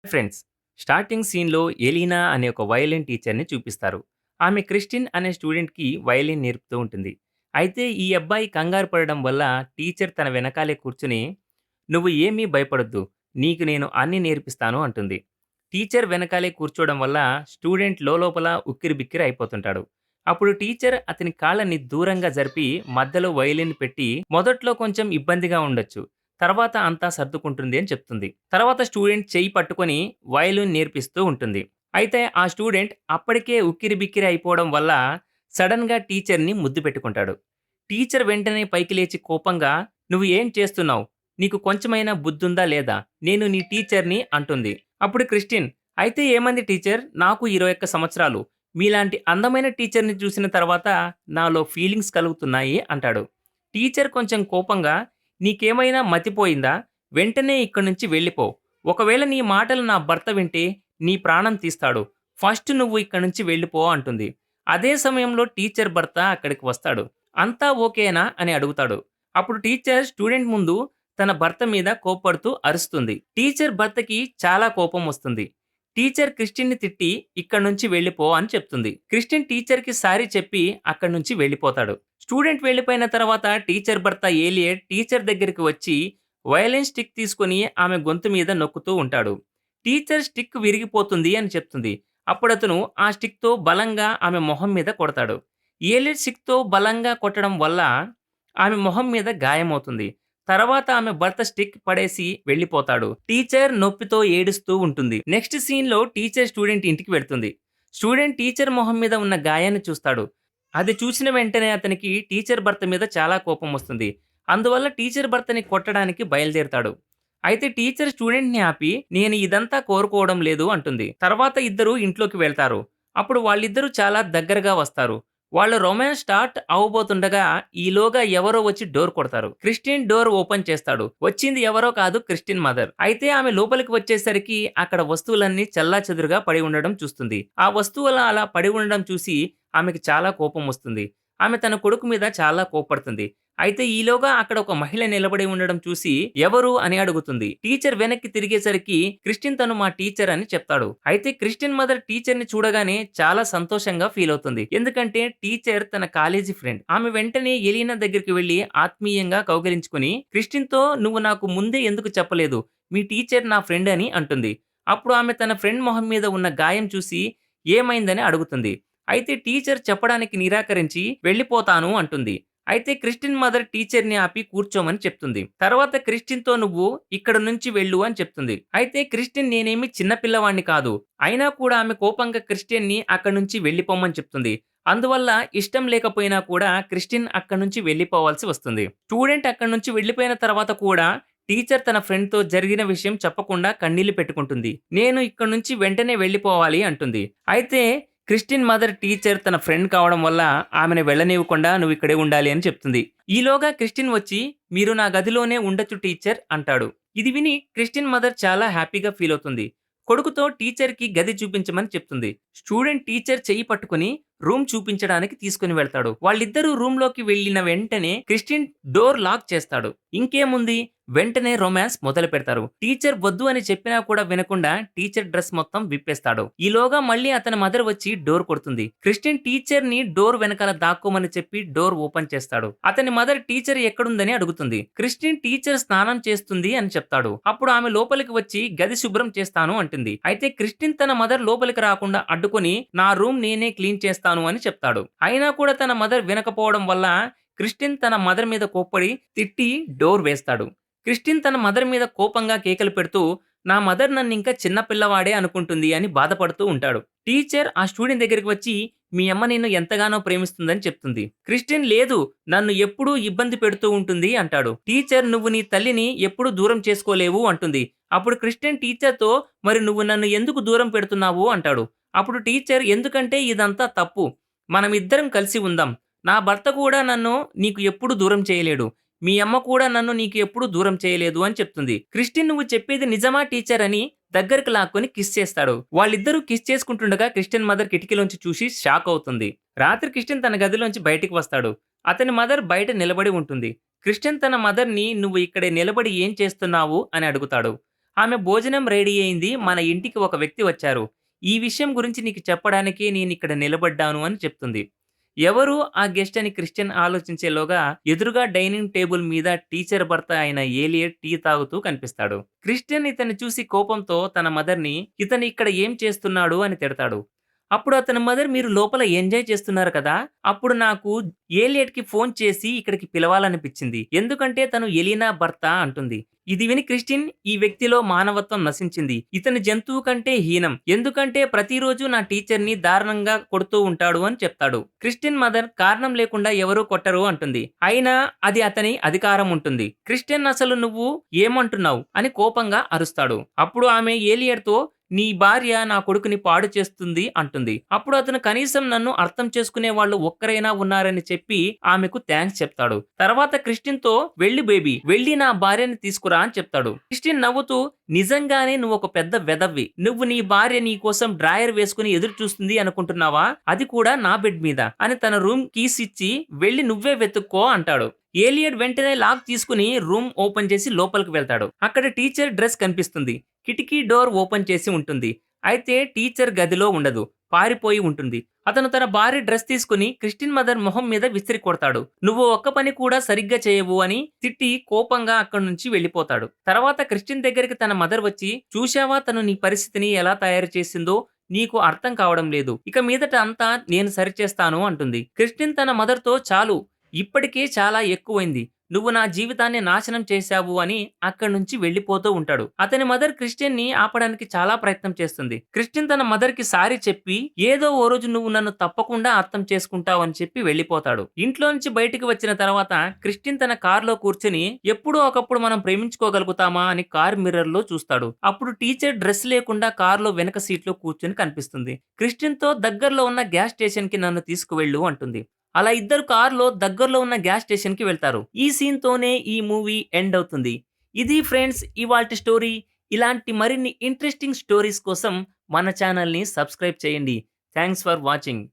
Friends, starting సీన్‌లో Elina అనే ఒక వయలిన్ టీచర్‌ని చూపిస్తారు. ఆమె క్రిస్టిన్ అనే స్టూడెంట్‌కి వయలిన్ నేర్పుతూ ఉంటుంది. అయితే ఈ అబ్బాయి కంగారు పడడం వల్ల టీచర్ తన వెనకాలే కూర్చొని, "నువ్వు ఏమీ భయపడొద్దు. నీకు నేను అన్నీ నేర్పిస్తాను" అంటుంది. టీచర్ వెనకాలే కూర్చోవడం వల్ల స్టూడెంట్ లోలోపల ఉక్కిరిబిక్కిరి అయిపోతుంటాడు. అప్పుడు టీచర్ అతని కాళ్ళని దూరంగా జరిపి మధ్యలో వయలిన్ పెట్టి, "మొదట్లో కొంచెం ఇబ్బందిగా ఉండొచ్చు. తర్వాత అంతా సర్దుకుంటుంది" అని చెప్తుంది. తర్వాత స్టూడెంట్ చెయ్యి పట్టుకొని వయలిన్ నేర్పిస్తూ ఉంటుంది. అయితే ఆ స్టూడెంట్ అప్పటికే ఉక్కిరిబిక్కిరి అయిపోవడం వల్ల సడెన్‌గా టీచర్‌ని ముద్దు పెట్టుకుంటాడు. టీచర్ వెంటనే పైకి లేచి కోపంగా, "నువ్వు ఏం చేస్తున్నావు? నీకు కొంచెమైనా బుద్ధుందా లేదా? నేను నీ టీచర్‌ని" అంటుంది. అప్పుడు క్రిస్టిన్, "అయితే ఏమైంది టీచర్? నాకు 21 సంవత్సరాలు. మీలాంటి అందమైన టీచర్‌ని చూసిన తర్వాత నాలో ఫీలింగ్స్ కలుగుతున్నాయి" అంటాడు. టీచర్ కొంచెం కోపంగా, "నీకేమైనా మతిపోయిందా? వెంటనే ఇక్కడి నుంచి వెళ్ళిపో. ఒకవేళ నీ మాటలు నా భర్త వింటే నీ ప్రాణం తీస్తాడు. ఫస్ట్ నువ్వు ఇక్కడి నుంచి వెళ్ళిపో" అంటుంది. అదే సమయంలో టీచర్ భర్త అక్కడికి వస్తాడు. "అంతా ఓకేనా?" అని అడుగుతాడు. అప్పుడు టీచర్ స్టూడెంట్ ముందు తన భర్త మీద కోప్పడుతూ అరుస్తుంది. టీచర్ భర్తకి చాలా కోపం వస్తుంది. టీచర్ క్రిస్టిన్‌ని తిట్టి "ఇక్కడి నుంచి వెళ్ళిపో" అని చెప్తుంది. క్రిస్టిన్ టీచర్‌కి సారీ చెప్పి అక్కడి నుంచి వెళ్ళిపోతాడు. స్టూడెంట్ వెళ్ళిపోయిన తర్వాత టీచర్ భర్త ఏలియట్ టీచర్ దగ్గరికి వచ్చి వయలిన్ స్టిక్ తీసుకొని ఆమె గొంతు మీద నొక్కుతూ ఉంటాడు. టీచర్ స్టిక్ విరిగిపోతుంది అని చెప్తుంది. అప్పుడతను ఆ స్టిక్‌తో బలంగా ఆమె మొహం మీద కొడతాడు. ఏలియట్ స్టిక్‌తో బలంగా కొట్టడం వల్ల ఆమె మొహం మీద గాయమవుతుంది. తర్వాత ఆమె భర్త స్టిక్ పడేసి వెళ్ళిపోతాడు. టీచర్ నొప్పితో ఏడుస్తూ ఉంటుంది. నెక్స్ట్ సీన్‌లో టీచర్ స్టూడెంట్ ఇంటికి వెళ్తుంది. స్టూడెంట్ టీచర్ మొహం మీద ఉన్న గాయాన్ని చూస్తాడు. అది చూసిన వెంటనే అతనికి టీచర్ భర్త మీద చాలా కోపం వస్తుంది. అందువల్ల టీచర్ భర్తని కొట్టడానికి బయలుదేరతాడు. అయితే టీచర్ స్టూడెంట్‌ని ఆపి, "నేను ఇదంతా కోరుకోవడం లేదు" అంటుంది. తర్వాత ఇద్దరూ ఇంట్లోకి వెళ్తారు. అప్పుడు వాళ్ళిద్దరూ చాలా దగ్గరగా వస్తారు. వాళ్ళ రొమాన్స్ స్టార్ట్ అవ్వబోతుండగా ఈలోగా ఎవరో వచ్చి డోర్ కొడతారు. క్రిస్టిన్ డోర్ ఓపెన్ చేస్తాడు. వచ్చింది ఎవరో కాదు, క్రిస్టిన్ మదర్. అయితే ఆమె లోపలికి వచ్చేసరికి అక్కడ వస్తువులన్నీ చెల్లాచెదురుగా పడి ఉండడం చూస్తుంది. ఆ వస్తువులు అలా పడి ఉండడం చూసి ఆమెకి చాలా కోపం వస్తుంది. ఆమె తన కొడుకు మీద చాలా కోప్పడుతుంది. అయితే ఈలోగా అక్కడ ఒక మహిళ నిలబడి ఉండడం చూసి ఎవరు అని అడుగుతుంది. టీచర్ వెనక్కి తిరిగేసరికి క్రిస్టిన్ తను మా టీచర్ అని చెప్తాడు. అయితే క్రిస్టిన్ మదర్ టీచర్ ని చూడగానే చాలా సంతోషంగా ఫీల్ అవుతుంది. ఎందుకంటే టీచర్ తన కాలేజీ ఫ్రెండ్. ఆమె వెంటనే ఎలీనా దగ్గరికి వెళ్లి ఆత్మీయంగా కౌగిలించుకుని, క్రిస్టిన్ తో "నువ్వు నాకు ముందే ఎందుకు చెప్పలేదు? మీ టీచర్ నా ఫ్రెండ్" అని అంటుంది. అప్పుడు ఆమె తన ఫ్రెండ్ మొహం మీద ఉన్న గాయం చూసి ఏమైందని అడుగుతుంది. అయితే టీచర్ చెప్పడానికి నిరాకరించి వెళ్ళిపోతాను అంటుంది. అయితే క్రిస్టిన్ మదర్ టీచర్‌ని ఆపి కూర్చోమని చెప్తుంది. తర్వాత క్రిస్టిన్‌తో "నువ్వు ఇక్కడ నుంచి వెళ్ళు" అని చెప్తుంది. అయితే క్రిస్టిన్ "నేనేమి చిన్న పిల్లవాడిని కాదు" అయినా కూడా ఆమె కోపంగా క్రిస్టియన్‌ని అక్కడి నుంచి వెళ్ళిపోమని చెప్తుంది. అందువల్ల ఇష్టం లేకపోయినా కూడా క్రిస్టిన్ అక్కడి నుంచి వెళ్ళిపోవాల్సి వస్తుంది. స్టూడెంట్ అక్కడి నుంచి వెళ్ళిపోయిన తర్వాత కూడా టీచర్ తన ఫ్రెండ్‌తో జరిగిన విషయం చెప్పకుండా కన్నీళ్లు పెట్టుకుంటుంది. "నేను ఇక్కడి నుంచి వెంటనే వెళ్ళిపోవాలి" అంటుంది. అయితే క్రిస్టిన్ మదర్ టీచర్ తన ఫ్రెండ్ కావడం వల్ల ఆమెను వెళ్ళనివ్వకుండా "నువ్వు ఇక్కడే ఉండాలి" అని చెప్తుంది. ఈలోగా క్రిస్టిన్ వచ్చి "మీరు నా గదిలోనే ఉండొచ్చు టీచర్" అంటాడు. ఇది విని క్రిస్టిన్ మదర్ చాలా హ్యాపీగా ఫీల్ అవుతుంది. కొడుకుతో టీచర్‌కి గది చూపించమని చెప్తుంది. స్టూడెంట్ టీచర్ చెయ్యి పట్టుకొని రూమ్ చూపించడానికి తీసుకొని వెళ్తాడు. వాళ్ళిద్దరూ రూమ్‌లోకి వెళ్ళిన వెంటనే క్రిస్టిన్ డోర్ లాక్ చేస్తాడు. ఇంకేముంది, వెంటనే రొమాన్స్ మొదలు పెడతారు. టీచర్ వద్దు అని చెప్పినా కూడా వినకుండా టీచర్ డ్రెస్ మొత్తం విప్పేస్తాడు. ఈలోగా మళ్ళీ అతని మదర్ వచ్చి డోర్ కొడుతుంది. క్రిస్టియన్ టీచర్ ని డోర్ వెనకాల దాక్కోమని చెప్పి డోర్ ఓపెన్ చేస్తాడు. అతని మదర్ టీచర్ ఎక్కడుందని అడుగుతుంది. క్రిస్టియన్ టీచర్ స్నానం చేస్తుంది అని చెప్తాడు. అప్పుడు ఆమె లోపలికి వచ్చి గది శుభ్రం చేస్తాను అంటుంది. అయితే క్రిస్టియన్ తన మదర్ లోపలికి రాకుండా అడ్డుకొని "నా రూమ్ నేనే క్లీన్ చేస్తాను" అని చెప్తాడు. అయినా కూడా తన మదర్ వినకపోవడం వల్ల క్రిస్టియన్ తన మదర్ మీద కోప్పడి తిట్టి డోర్ వేస్తాడు. క్రిస్టిన్ తన మదర్ మీద కోపంగా కేకలు పెడుతూ "నా మదర్ నన్నింకా చిన్న పిల్లవాడే అనుకుంటుంది" అని బాధపడుతూ ఉంటాడు. టీచర్ ఆ స్టూడెంట్ దగ్గరికి వచ్చి "మీ అమ్మ నిన్ను ఎంతగానో ప్రేమిస్తుందని" చెప్తుంది. క్రిస్టిన్ "లేదు, నన్ను ఎప్పుడూ ఇబ్బంది పెడుతూ ఉంటుంది" అంటాడు. టీచర్ "నువ్వు నీ తల్లిని ఎప్పుడూ దూరం చేసుకోలేవు" అంటుంది. అప్పుడు క్రిస్టియన్ టీచర్‌తో "మరి నువ్వు నన్ను ఎందుకు దూరం పెడుతున్నావు" అంటాడు. అప్పుడు టీచర్ "ఎందుకంటే ఇదంతా తప్పు. మనమిద్దరం కలిసి ఉందాం. నా భర్త కూడా నన్ను నీకు ఎప్పుడూ దూరం చేయలేడు. మీ అమ్మ కూడా నన్ను నీకు ఎప్పుడూ దూరం చేయలేదు" అని చెప్తుంది. క్రిస్టిన్ "నువ్వు చెప్పేది నిజమా టీచర్" అని దగ్గరికి లాక్కొని కిస్ చేస్తాడు. వాళ్ళిద్దరూ కిస్ చేసుకుంటుండగా క్రిస్టియన్ మదర్ కిటికీలోంచి చూసి షాక్ అవుతుంది. రాత్రి క్రిస్టియన్ తన గదిలోంచి బయటికి వస్తాడు. అతని మదర్ బయట నిలబడి ఉంటుంది. క్రిస్టియన్ తన మదర్‌ని "నువ్వు ఇక్కడే నిలబడి ఏం చేస్తున్నావు" అని అడుగుతాడు. ఆమె భోజనం రెడీ అయింది. మన ఇంటికి ఒక వ్యక్తి వచ్చారు. ఈ విషయం గురించి నీకు చెప్పడానికి నేనిక్కడ నిలబడ్డాను అని చెప్తుంది. ఎవరు ఆ గెస్ట్ అని క్రిస్టియన్ ఆలోచించేలోగా ఎదురుగా డైనింగ్ టేబుల్ మీద టీచర్ భర్త అయిన ఏలియట్ టీ తాగుతూ కనిపిస్తాడు. క్రిస్టియన్ ఇతన్ని చూసి కోపంతో తన మదర్‌ని "ఇతను ఇక్కడ ఏం చేస్తున్నాడు" అని తిడతాడు. అప్పుడు అతని మదర్ "మీరు లోపల ఎంజాయ్ చేస్తున్నారు కదా! అప్పుడు నాకు ఏలియట్‌కి ఫోన్ చేసి ఇక్కడికి పిలవాలనిపించింది. ఎందుకంటే తను ఎలీనా భర్త" అంటుంది. ఇది విని క్రిస్టిన్ "ఈ వ్యక్తిలో మానవత్వం నశించింది. ఇతను జంతువు కంటే హీనం. ఎందుకంటే ప్రతిరోజు నా టీచర్‌ని దారుణంగా కొడుతూ ఉంటాడు" అని చెప్తాడు. క్రిస్టిన్ మదర్ "కారణం లేకుండా ఎవరూ కొట్టరు" అంటుంది. అయినా అది అతని అధికారం ఉంటుంది. క్రిస్టియన్ "అసలు నువ్వు ఏమంటున్నావు" అని కోపంగా అరుస్తాడు. అప్పుడు ఆమె ఏలియట్‌తో "నీ భార్య నా కొడుకుని పాడు చేస్తుంది" అంటుంది. అప్పుడు అతను "కనీసం నన్ను అర్థం చేసుకునే వాళ్ళు ఒక్కరైనా ఉన్నారని" చెప్పి ఆమెకు థాంక్స్ చెప్తాడు. తర్వాత క్రిస్టిన్‌తో "వెళ్లి బేబీ, వెళ్లి నా భార్యని తీసుకురా" అని చెప్తాడు. క్రిస్టిన్ నవ్వుతూ "నిజంగానే నువ్వొక పెద్ద వెధవ్వి. నువ్వు నీ భార్య నీ కోసం డ్రాయర్ వేసుకుని ఎదురు చూస్తుంది అనుకుంటున్నావా? అది కూడా నా బెడ్ మీద" అని తన రూమ్ కీస్ ఇచ్చి "వెళ్లి నువ్వే వెతుక్కో" అంటాడు. ఏలియట్ వెంటనే లాక్ తీసుకుని రూమ్ ఓపెన్ చేసి లోపలికి వెళ్తాడు. అక్కడ టీచర్ డ్రెస్ కనిపిస్తుంది. కిటికీ డోర్ ఓపెన్ చేసి ఉంటుంది. అయితే టీచర్ గదిలో ఉండదు. పారిపోయి ఉంటుంది. అతను తన భార్య డ్రెస్ తీసుకుని క్రిస్టిన్ మదర్ మొహం మీద విసిరి కొడతాడు. "నువ్వు ఒక్క పని కూడా సరిగ్గా చేయవు" అని తిట్టి కోపంగా అక్కడి నుంచి వెళ్ళిపోతాడు. తర్వాత క్రిస్టిన్ దగ్గరికి తన మదర్ వచ్చి "చూశావా తను నీ పరిస్థితిని ఎలా తయారు చేసిందో? నీకు అర్థం కావడం లేదు. ఇక మీదట అంతా నేను సరిచేస్తాను" అంటుంది. క్రిస్టిన్ తన మదర్‌తో "చాలు. ఇప్పటికే చాలా ఎక్కువైంది. నువ్వు నా జీవితాన్ని నాశనం చేశావు" అని అక్కడి నుంచి వెళ్ళిపోతూ ఉంటాడు. అతని మదర్ క్రిస్టియన్‌ని ఆపడానికి చాలా ప్రయత్నం చేస్తుంది. క్రిస్టియన్ తన మదర్‌కి సారీ చెప్పి "ఏదో ఓ రోజు నువ్వు నన్ను తప్పకుండా అర్థం చేసుకుంటావు" అని చెప్పి వెళ్ళిపోతాడు. ఇంట్లో నుంచి బయటికి వచ్చిన తర్వాత క్రిస్టియన్ తన కార్‌లో కూర్చొని ఎప్పుడో ఒకప్పుడు మనం ప్రేమించుకోగలుగుతామా అని కార్ మిర్రర్‌లో చూస్తాడు. అప్పుడు టీచర్ డ్రెస్ లేకుండా కార్‌లో వెనక సీట్‌లో కూర్చొని కనిపిస్తుంది. క్రిస్టియన్‌తో "దగ్గరలో ఉన్న గ్యాస్ స్టేషన్‌కి నన్ను తీసుకువెళ్ళు" అంటుంది. అలా ఇద్దరు కారులో దగ్గరలో ఉన్న గ్యాస్ స్టేషన్‌కి వెళ్తారు. ఈ సీన్‌తోనే ఈ మూవీ ఎండ్ అవుతుంది. ఇది ఫ్రెండ్స్ ఇవాల్టి స్టోరీ. ఇలాంటి మరిన్ని ఇంట్రెస్టింగ్ స్టోరీస్ కోసం మన ఛానల్‌ని సబ్స్క్రైబ్ చేయండి. Thanks for watching.